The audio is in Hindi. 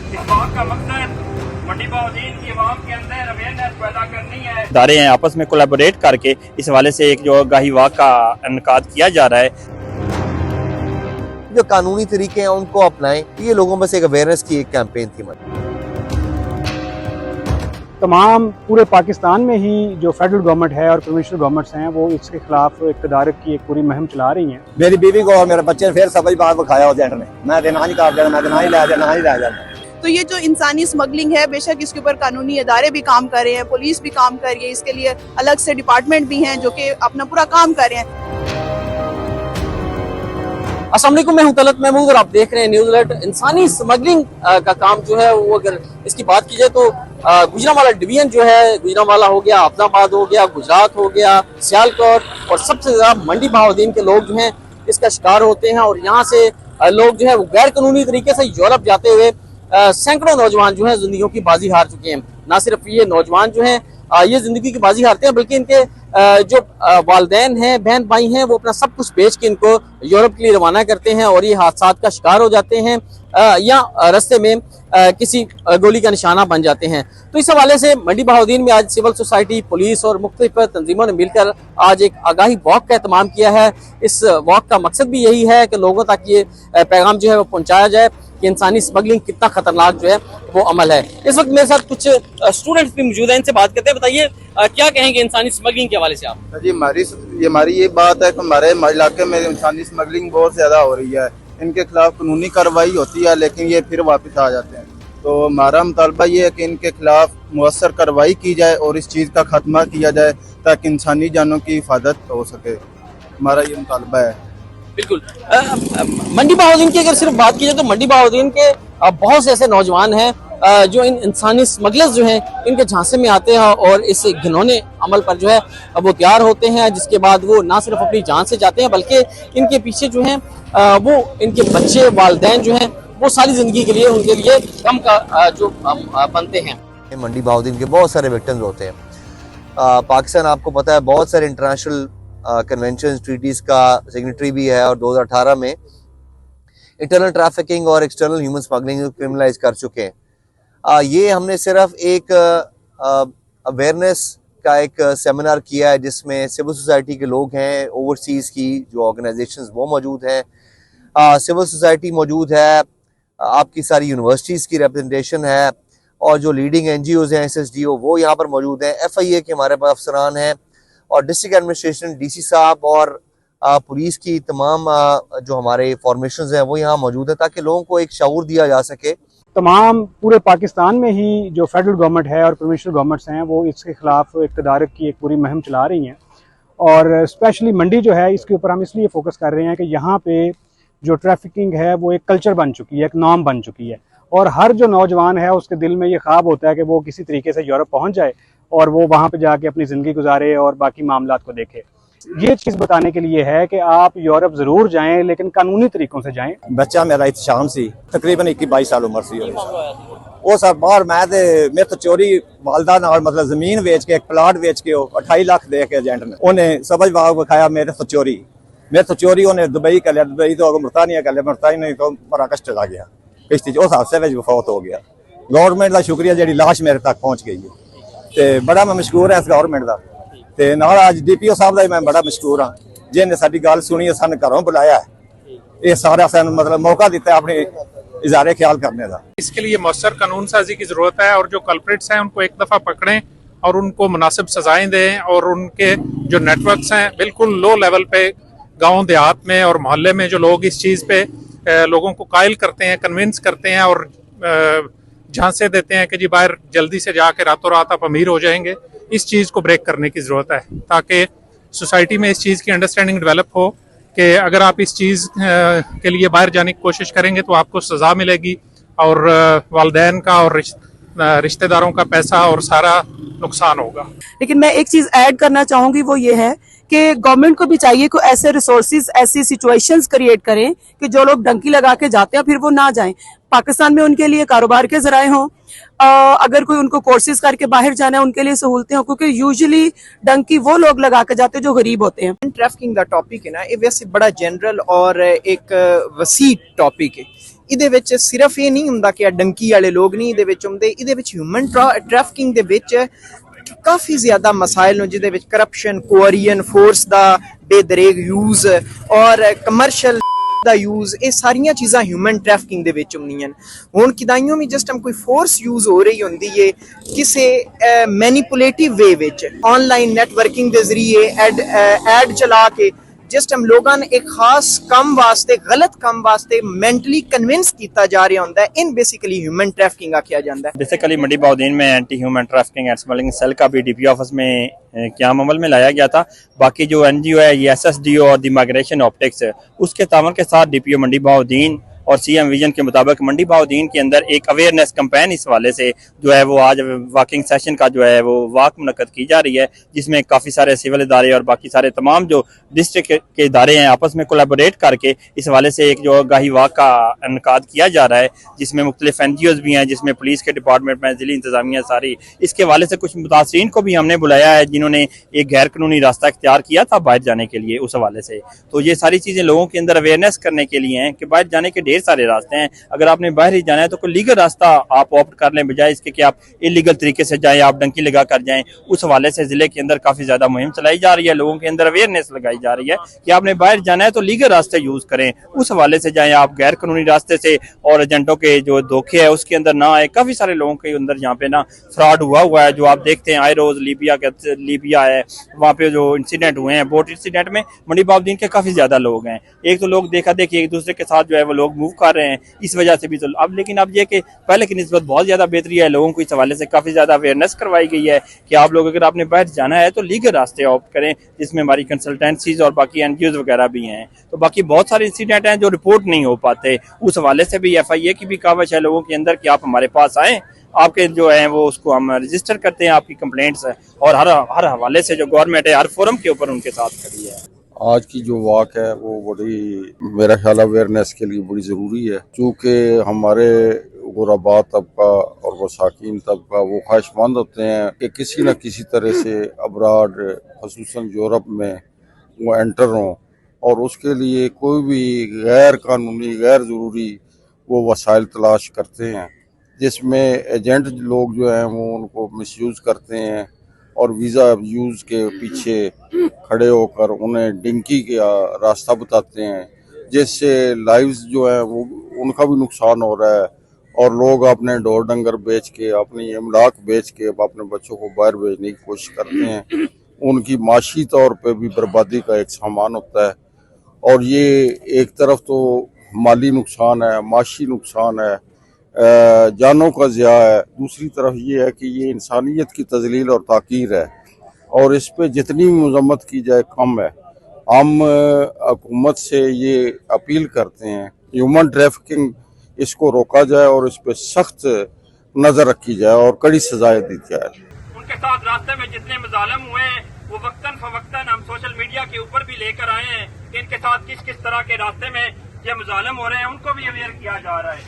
इस बात का मकसद मंडी बहाउद्दीन की आवाम के अंदर अवेयरनेस पैदा करनी है। इदारे हैं आपस में कोलैबोरेट करके इस हवाले से एक जो आगाही वाक का इनकाद किया जा रहा है। जो कानूनी तरीके हैं उनको अपनाएं, ये लोगों में से एक अवेयरनेस की एक कैंपेन थी। तमाम पूरे पाकिस्तान में ही जो फेडरल गवर्नमेंट है और प्रोविंशियल गवर्नमेंट्स हैं वो इसके खिलाफ इक़्तिदार की एक पूरी मुहिम चला रही हैं। मेरी बीवी को और मेरे बच्चे फिर सब बात दिखाया एजेंट ने, मैं देना नहीं कर देना, मैं देना ही ला जाना। तो ये जो इंसानी स्मगलिंग है, बेशक इसके ऊपर कानूनी इदारे भी काम कर रहे हैं, पुलिस भी काम कर रही है, इसके लिए अलग से डिपार्टमेंट भी हैं जो कि अपना पूरा काम कर रहे हैं। अस्सलाम वालेकुम, मैं हूं तलत महमूद और आप देख रहे हैं न्यूज़ अलर्ट। इंसानी स्मगलिंग का काम जो है वो अगर इसकी बात की जाए तो गुजरांवाला डिवीजन जो है, गुजरांवाला हो गया, आफताबाद हो गया, गुजरात हो गया, सियालकोट और सबसे ज्यादा मंडी बहाउद्दीन के लोग जो हैं इसका शिकार होते हैं। और यहाँ से लोग जो है वो गैर कानूनी तरीके से यूरोप जाते हुए सैकड़ों नौजवान जो है जिंदगियों की बाजी हार चुके हैं। ना सिर्फ ये नौजवान जो हैं ये जिंदगी की बाजी हारते हैं, बल्कि इनके जो वालिदैन हैं, बहन भाई हैं, वो अपना सब कुछ बेच के इनको यूरोप के लिए रवाना करते हैं और ये हादसा का शिकार हो जाते हैं या रास्ते में किसी गोली का निशाना बन जाते हैं। तो इस हवाले से मंडी बहाउद्दीन में आज सिविल सोसाइटी, पुलिस और मुख्तलिफ तंजीमों ने मिलकर आज एक आगाही वॉक का एहतमाम किया है। इस वॉक का मकसद भी यही है कि लोगों तक ये पैगाम जो है वो पहुंचाया जाए कि इंसानी स्मगलिंग कितना खतरनाक जो है वो अमल है। इस वक्त मेरे साथ कुछ स्टूडेंट्स भी मौजूद हैं, इनसे बात करते हैं। बताइए क्या कहेंगे इंसानी स्मगलिंग के हवाले से आप? जी, हमारी ये बात है कि हमारे इलाके में इंसानी स्मगलिंग बहुत ज्यादा हो रही है। इनके खिलाफ कानूनी कार्रवाई होती है लेकिन ये फिर वापस आ जाते हैं। तो हमारा मुतालबा ये है कि इनके खिलाफ मुअस्सर कार्रवाई की जाए और इस चीज़ का खात्मा किया जाए ताकि इंसानी जानों की हिफाजत हो सके। हमारा ये मुतालबा है। बिल्कुल। मंडी बहाउद्दीन की अगर सिर्फ बात की जाए तो मंडी बहाउद्दीन के बहुत से ऐसे नौजवान हैं जो इन इंसानी स्मगलर्स जो हैं इनके झांसे में आते हैं और इस घिनौने अमल पर जो है वो तैयार होते हैं, जिसके बाद वो ना सिर्फ अपनी जान से जाते हैं बल्कि इनके पीछे जो हैं वो इनके बच्चे, वालिदैन जो हैं वो सारी जिंदगी के लिए उनके लिए गम का जो बनते हैं। मंडी बहाउद्दीन के बहुत सारे विक्टिम्स होते हैं। पाकिस्तान आपको पता है बहुत सारे इंटरनेशनल कन्वेंशन ट्रीटीज का सिग्नेटरी भी है और 2018 में इंटरनल ट्रैफिकिंग और एक्सटर्नल ह्यूमन स्मगलिंग क्रिमिनलाइज कर चुके हैं। ये हमने सिर्फ एक अवेयरनेस का एक सेमिनार किया है जिसमें सिविल सोसाइटी के लोग हैं, ओवरसीज़ की जो ऑर्गेनाइजेशंस वो मौजूद हैं, सिविल सोसाइटी मौजूद है, आपकी सारी यूनिवर्सिटीज़ की रिप्रेजेंटेशन है और जो लीडिंग NGOs हैं SSDO वो यहाँ पर मौजूद हैं, FIA के हमारे पास अफसरान हैं और डिस्ट्रिक्ट एडमिनिस्ट्रेशन DC साहब और पुलिस की तमाम जो हमारे फॉर्मेशंस हैं वो यहाँ मौजूद है ताकि लोगों को एक शऊर दिया जा सके। तमाम पूरे पाकिस्तान में ही जो फेडरल गवर्नमेंट है और प्रोविंशियल गवर्नमेंट्स हैं वो इसके खिलाफ इक़्तिदार की एक पूरी मुहिम चला रही हैं और स्पेशली मंडी जो है इसके ऊपर हम इसलिए फोकस कर रहे हैं कि यहाँ पे जो ट्रैफिकिंग है वो एक कल्चर बन चुकी है, एक नॉर्म बन चुकी है और हर जो नौजवान है उसके दिल में ये ख्वाब होता है कि वो किसी तरीके से यूरोप पहुँच जाए और वो वहाँ पे जाके अपनी ज़िंदगी गुजारे और बाकी मामलात को देखे। ये चीज़ बताने के लिए है कि आप यूरोप ज़रूर जाएं लेकिन कानूनी तरीकों से जाएं। बच्चा मेरा इत्शाम सी, तकरीबन 21-22 साल उम्र सी। वो सब बाहर मेरे तो चोरी वालदा नाल मतलब जमीन बेच के एक प्लाट बेच के 28 लाख दे के एजेंट ने उन्हें सबज बाग विखाया मेरे तो चोरी उन्हें दुबई कर लिया, दुबई तो मुर्तानिया कर लिया, मुर्तानी तो मराकश चला गया, किश्ती उस हादसे में फौत हो गया। गवर्नमेंट का शुक्रिया जी लाश मेरे तक पहुँच गई है ते बड़ा मैं मशहूर है इस गवर्नमेंट का ते नाल अज DPO साहब का मैं बड़ा मशहूर हाँ जिन्हें साडी गल सुनी, सन घरों बुलाया है, ये सारा सन मतलब मौका दिता है अपने इज़हारे ख्याल करने का। इसके लिए मौसर कानून साजी की जरूरत है और जो कल्प्रिट्स हैं उनको एक दफा पकड़ें और उनको मुनासिब सजाएं दें और उनके जो नेटवर्क्स हैं बिल्कुल लो लेवल पे गाँव देहात में और मोहल्ले में जो लोग इस चीज़ पे लोगों को कायल करते हैं, कन्विंस करते हैं और झांसे देते हैं कि जी बाहर जल्दी से जाके रातों रात आप अमीर हो जाएंगे, इस चीज़ को ब्रेक करने की ज़रूरत है ताकि सोसाइटी में इस चीज़ की अंडरस्टैंडिंग डेवलप हो कि अगर आप इस चीज़ के लिए बाहर जाने की कोशिश करेंगे तो आपको सज़ा मिलेगी और वालिदैन का और रिश्तेदारों का पैसा और सारा नुकसान होगा। लेकिन मैं एक चीज ऐड करना चाहूंगी, वो ये है कि गवर्नमेंट को भी चाहिए कि ऐसे रिसोर्सेज, ऐसी सिचुएशंस क्रिएट करें कि जो लोग डंकी लगा के जाते हैं फिर वो ना जाएं। पाकिस्तान में उनके लिए कारोबार के जराए हों, अगर कोई उनको कोर्सेज करके बाहर जाना है उनके लिए सहूलतें हों, क्योंकि यूजुअली डंकी वो लोग लगा के जाते हैं जो गरीब होते हैं। ट्रैफिकिंग का टॉपिक है ना, ये वैसे बड़ा जनरल और एक वसी टॉपिक है ਇਹਦੇ ਵਿੱਚ ਸਿਰਫ ਇਹ ਨਹੀਂ ਹੁੰਦਾ ਕਿ ਆ ਡੰਕੀ ਵਾਲੇ ਲੋਕ ਨਹੀਂ ਇਹਦੇ ਵਿੱਚ ਹੁੰਦੇ, ਇਹਦੇ ਵਿੱਚ ਹਿਊਮਨ ਟ੍ਰੈਫਿਕਿੰਗ ਦੇ ਵਿੱਚ ਕਾਫੀ ਜ਼ਿਆਦਾ ਮਸਾਇਲ ਨੂੰ, ਜਿਹਦੇ ਵਿੱਚ ਕਰਪਸ਼ਨ, ਕੋਰੀਅਨ ਫੋਰਸ ਦਾ ਬੇਦਰੇਗ ਯੂਜ਼ ਔਰ ਕਮਰਸ਼ੀਅਲ ਦਾ ਯੂਜ਼, ਇਹ ਸਾਰੀਆਂ ਚੀਜ਼ਾਂ ਹਿਊਮਨ ਟ੍ਰੈਫਿਕਿੰਗ ਦੇ ਵਿੱਚ ਹੁੰਦੀਆਂ। ਹੁਣ ਕਿਦਾਈਓ ਵੀ ਜਿਸ ਟਾਈਮ ਕੋਈ ਫੋਰਸ ਯੂਜ਼ ਹੋ ਰਹੀ ਹੁੰਦੀ ਹੈ ਕਿਸੇ ਮੈਨੀਪੂਲੇਟਿਵ ਵੇ ਵਿੱਚ, ਆਨਲਾਈਨ ਨੈਟਵਰਕਿੰਗ ਦੇ ਜ਼ਰੀਏ ਐਡ ਚਲਾ ਕੇ जिस टाइम लोगों ने एक खास काम वास्ते, गलत काम वास्ते मेंटली कन्विंस किया जा रहा होता है, इन बेसिकली ह्यूमन ट्रैफिकिंग आख्या जाता है। बेसिकली मंडी बहाउद्दीन में anti human trafficking and smuggling cell का भी डीपी ऑफिस में क़याम अमल में लाया गया था। बाकी जो NGO है ये SSDO और द माइग्रेशन ऑप्टिक्स है, उसके तावन के साथ DPO मंडी बहाउद्दीन और CM विजन के मुताबिक मंडी बहाउद्दीन के अंदर एक अवेयरनेस कैंपेन इस वाले से जो है वो आज वॉकिंग सेशन का जो है वो वॉक मुनक्कद की जा रही है, जिसमें काफ़ी सारे सिविल इदारे और बाकी सारे तमाम जो डिस्ट्रिक्ट के इदारे हैं आपस में कोलैबोरेट करके इस वाले से एक जो आगाही वॉक का इनकाद किया जा रहा है, जिसमें मुख्तलिफ NGOs भी हैं, जिसमें पुलिस के डिपार्टमेंट में जिली इंतजामिया सारी। इसके वाले से कुछ मुतासरीन को भी हमने बुलाया है जिन्होंने एक गैर कानूनी रास्ता इख्तियार किया था बाहर जाने के लिए। उस हवाले से तो ये सारी चीज़ें लोगों के अंदर अवेयरनेस करने के लिए हैं कि बाहर जाने के ढेर सारे रास्ते हैं। अगर आपने बाहर ही जाना है तो कोई लीगल रास्ता आप ऑप्ट कर लें, बजाय इसके कि आप इलीगल तरीके से जाएं, आप डंकी लगा कर जाएं। उस हवाले से जिले के अंदर काफ़ी ज़्यादा मुहिम चलाई जा रही है, लोगों के अंदर अवेयरनेस लगाई जा रही है कि आपने बाहर जाना है तो लीगल रास्ते यूज़ करें, उस हवाले से जाएं, आप गैर कानूनी रास्ते से और एजेंटों के जो धोखे है उसके अंदर ना आए। काफ़ी सारे लोगों के अंदर यहाँ पे ना फ्रॉड हुआ है, जो आप देखते हैं आए रोज़। लीबिया है, वहाँ पे जो इंसिडेंट हुए हैं, बोट इंसिडेंट में मंडी बहाउद्दीन के काफ़ी ज़्यादा लोग हैं। एक तो लोग देखा देखी एक दूसरे के साथ जो है वो लोग मूव कर रहे हैं, इस वजह से भी। तो अब लेकिन अब ये कि पहले की निस्बत बहुत ज़्यादा बेहतरी है, लोगों को इस हवाले से काफ़ी ज़्यादा अवेयरनेस करवाई गई है कि आप लोग अगर आपने बाहर जाना है तो लीगल रास्ते ऑप्ट करें, जिसमें हमारी कंसल्टेंसीज और बाकी NGOs वगैरह भी हैं। तो बाकी बहुत सारे इंसिडेंट हैं जो रिपोर्ट नहीं हो पाते, उस हवाले से भी FIA की भी कावश है लोगों के अंदर कि आप हमारे पास आएँ, आपके जो है वो उसको हम रजिस्टर करते हैं आपकी कंप्लेंट्स है, और हर हवाले से जो गवर्नमेंट है हर फोरम के ऊपर उनके साथ खड़ी है। आज की जो वॉक है वो बड़ी, मेरा ख्याल अवेयरनेस के लिए बड़ी ज़रूरी है, क्योंकि हमारे गुरबा तबका और वसाकीन तबका वो ख्वाहिशमंद होते हैं कि किसी न किसी तरह से अब्राड, ख़ुसूसन यूरोप में वो एंटर हों, और उसके लिए कोई भी गैर कानूनी, गैर ज़रूरी वो वसाइल तलाश करते हैं, जिसमें एजेंट लोग जो हैं वो उनको मिसयूज़ करते हैं और वीज़ा यूज़ के पीछे खड़े होकर उन्हें डिंकी का रास्ता बताते हैं, जिससे लाइव्स जो है वो उनका भी नुकसान हो रहा है, और लोग अपने डोर डंगर बेच के, अपनी अमलाक बेच के अपने बच्चों को बाहर भेजने की कोशिश करते हैं। उनकी माशी तौर पे भी बर्बादी का एक सामान होता है, और ये एक तरफ तो माली नुकसान है, माशी नुकसान है, जानों का ज़िया है, दूसरी तरफ ये है कि ये इंसानियत की तजलील और ताकीर है, और इस पे जितनी भी मजम्मत की जाए कम है। हम हुकूमत से ये अपील करते हैं ह्यूमन ट्रैफिकिंग इसको रोका जाए और इस पे सख्त नज़र रखी जाए और कड़ी सजाएं दी जाए। उनके साथ रास्ते में जितने मुजालम हुए हैं वो वक्तन फवक्तन हम सोशल मीडिया के ऊपर भी लेकर आए हैं कि इनके साथ किस किस तरह के रास्ते में ये मुजालम हो रहे हैं, उनको भी अवेयर किया जा रहा है।